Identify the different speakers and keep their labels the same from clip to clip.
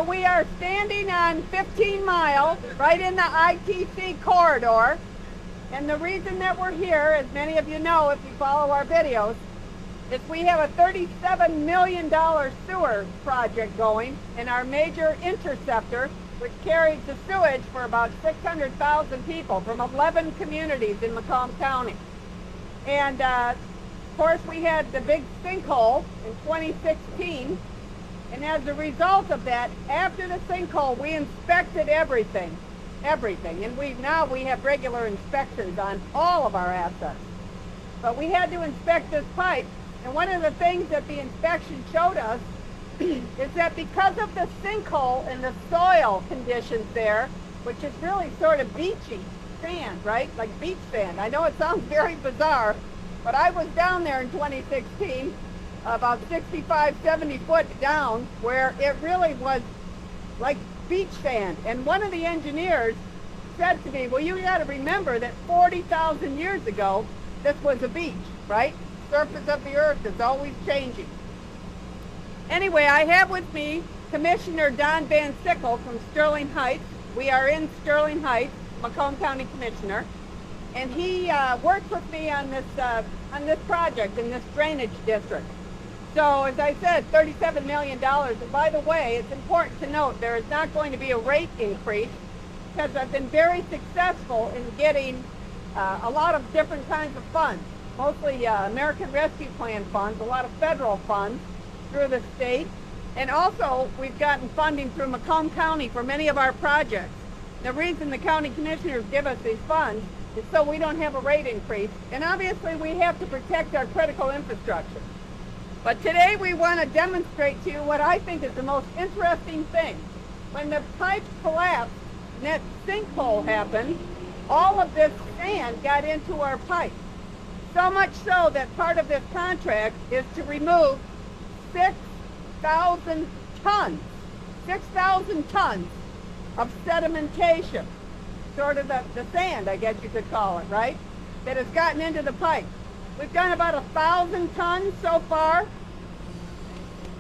Speaker 1: So we are standing on 15 Mile, right in the ITC corridor. And the reason that we're here, as many of you know if you follow our videos, is we have a $37 million sewer project going in our major interceptor, which carries the sewage for about 600,000 people from 11 communities in Macomb County. And of course we had the big sinkhole in 2016, and as a result of that, after the sinkhole, we inspected everything, and now we have regular inspections on all of our assets. But we had to inspect this pipe, and one of the things that the inspection showed us is that because of the sinkhole and the soil conditions there, which is really sort of beachy sand, right? Like beach sand. I know it sounds very bizarre, but I was down there in 2016, about 65, 70 foot down, where it really was like beach sand. And one of the engineers said to me, well, you got to remember that 40,000 years ago, this was a beach, right? Surface of the earth is always changing. Anyway, I have with me Commissioner Don Van Sickle from Sterling Heights. We are in Sterling Heights, Macomb County Commissioner, and he worked with me on this project in this drainage district. So, as I said, $37 million. And by the way, it's important to note there is not going to be a rate increase because I've been very successful in getting a lot of different kinds of funds, mostly American Rescue Plan funds, a lot of federal funds through the state, and also we've gotten funding through Macomb County for many of our projects. The reason the county commissioners give us these funds is so we don't have a rate increase, and obviously we have to protect our critical infrastructure. But today we want to demonstrate to you what I think is the most interesting thing. When the pipe collapsed and that sinkhole happened, all of this sand got into our pipe. So much so that part of this contract is to remove 6,000 tons of sedimentation, sort of the sand, I guess you could call it, right, that has gotten into the pipe. We've done about 1,000 tons so far.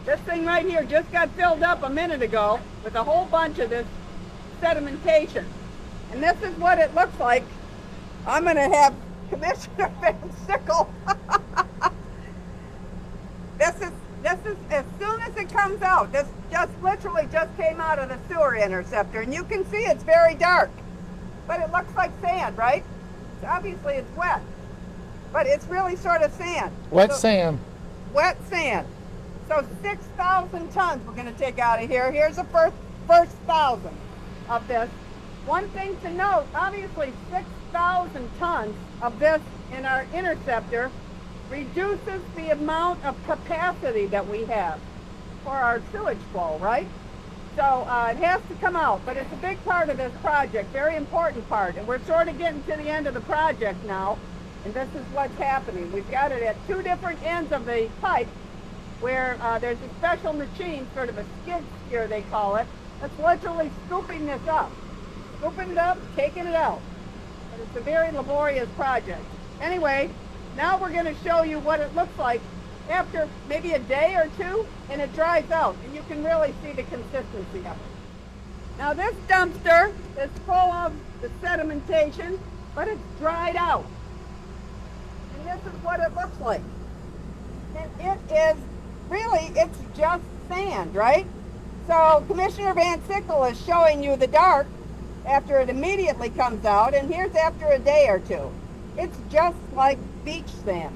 Speaker 1: This thing right here just got filled up a minute ago with a whole bunch of this sedimentation. And this is what it looks like. I'm going to have Commissioner Van Sickle. This is as soon as it comes out. This literally just came out of the sewer interceptor, and you can see it's very dark, but it looks like sand, right? Obviously it's wet, but it's really sort of sand.
Speaker 2: Wet sand.
Speaker 1: Wet sand. So 6,000 tons we're going to take out of here. Here's the first 1,000 of this. One thing to note, obviously 6,000 tons of this in our interceptor reduces the amount of capacity that we have for our sewage flow, right? So it has to come out, but it's a big part of this project, very important part. And we're sort of getting to the end of the project now, and this is what's happening. We've got it at two different ends of the pipe where there's a special machine, sort of a skid steer they call it, that's literally scooping this up. Scooping it up, taking it out. But it's a very laborious project. Anyway, now we're going to show you what it looks like after maybe a day or two, and it dries out, and you can really see the consistency of it. Now this dumpster is full of the sedimentation, but it's dried out. And this is what it looks like. And it is really, it's just sand, right? So Commissioner Van Sickle is showing you the dark after it immediately comes out, and here's after a day or two. It's just like beach sand.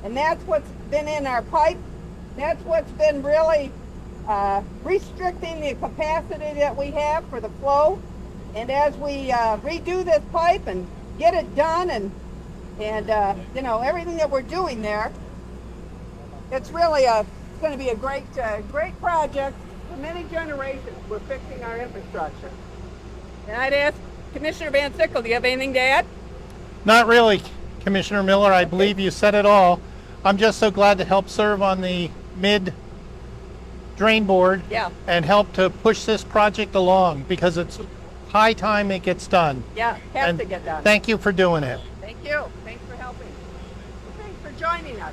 Speaker 1: And that's what's been in our pipe. That's what's been really restricting the capacity that we have for the flow. And as we redo this pipe and get it done and you know, everything that we're doing there, it's really going to be a great project for many generations. We're fixing our infrastructure. And I'd ask Commissioner Van Sickle, do you have anything to add?
Speaker 2: Not really, Commissioner Miller. I believe you said it all. I'm just so glad to help serve on the mid-drain board and help to push this project along because it's high time it gets done.
Speaker 1: Yeah, has to get done.
Speaker 2: Thank you for doing it.
Speaker 1: Thank you. Thanks for helping. Thanks for joining us.